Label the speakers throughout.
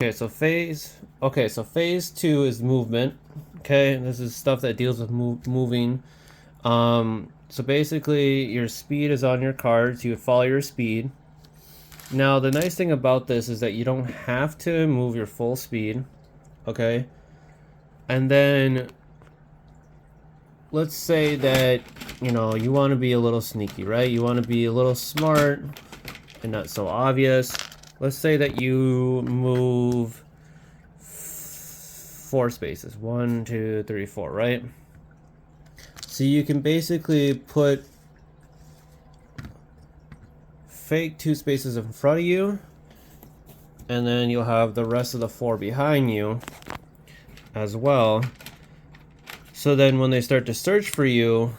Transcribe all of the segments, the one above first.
Speaker 1: Phase two is movement. Okay, this is stuff that deals with moving. So basically, your speed is on your card, so you would follow your speed. Now, the nice thing about this is that you don't have to move your full speed. Okay, and then let's say that you want to be a little sneaky, right? You want to be a little smart and not so obvious. Let's say that you move 4 spaces, 1, 2, 3, 4, right? So you can basically put fake 2 spaces in front of you, and then you'll have the rest of the 4 behind you as well. So then when they start to search for you,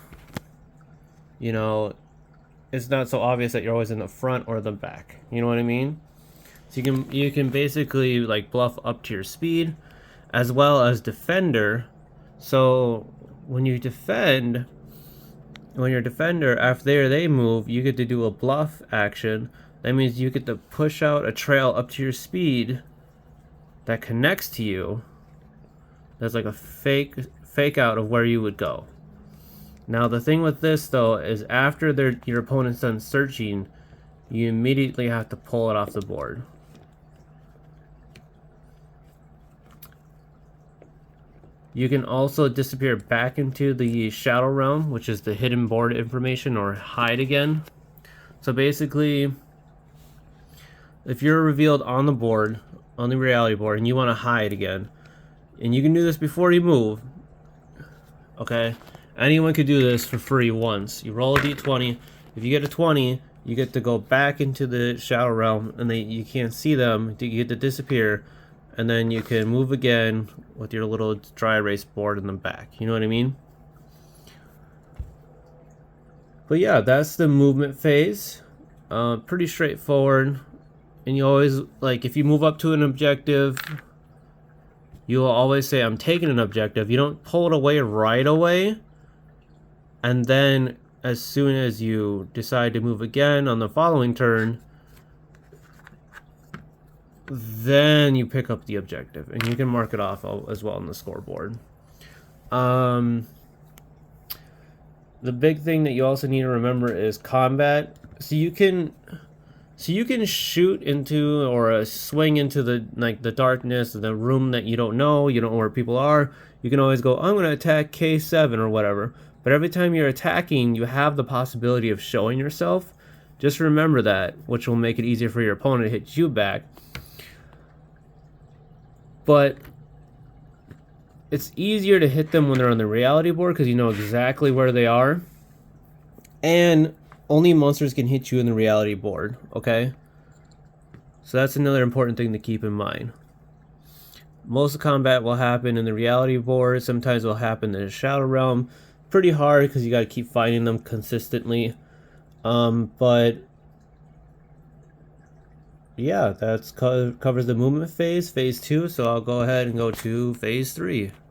Speaker 1: it's not so obvious that you're always in the front or the back. You know what I mean? So you can basically like bluff up to your speed as well as defender. So when you defend, when your defender, after they move, you get to do a bluff action. That means you get to push out a trail up to your speed that connects to you. That's like a fake out of where you would go. Now the thing with this though is after your opponent's done searching, you immediately have to pull it off the board. You can also disappear back into the Shadow Realm, which is the hidden board information, or hide again. So basically, if you're revealed on the board, on the reality board, and you want to hide again, and you can do this before you move, okay? Anyone could do this for free once. You roll a d20. If you get a 20, you get to go back into the Shadow Realm, and you can't see them. You get to disappear, and then you can move again with your little dry erase board in the back. You know what I mean? But yeah, that's the movement phase. Pretty straightforward. And you always, like, if you move up to an objective, you'll always say, I'm taking an objective. You don't pull it away right away. And then as soon as you decide to move again on the following turn, then you pick up the objective, and you can mark it off as well on the scoreboard. The big thing that you also need to remember is combat. So you can shoot into or swing into the darkness, the room that you don't know where people are. You can always go, I'm going to attack K7 or whatever. But every time you're attacking, you have the possibility of showing yourself. Just remember that, which will make it easier for your opponent to hit you back. But it's easier to hit them when they're on the reality board because you know exactly where they are. And only monsters can hit you in the reality board, okay? So that's another important thing to keep in mind. Most of the combat will happen in the reality board. Sometimes it will happen in the Shadow Realm. Pretty hard because you got to keep fighting them consistently. But yeah, that's covers the movement phase, phase 2. So I'll go ahead and go to phase 3.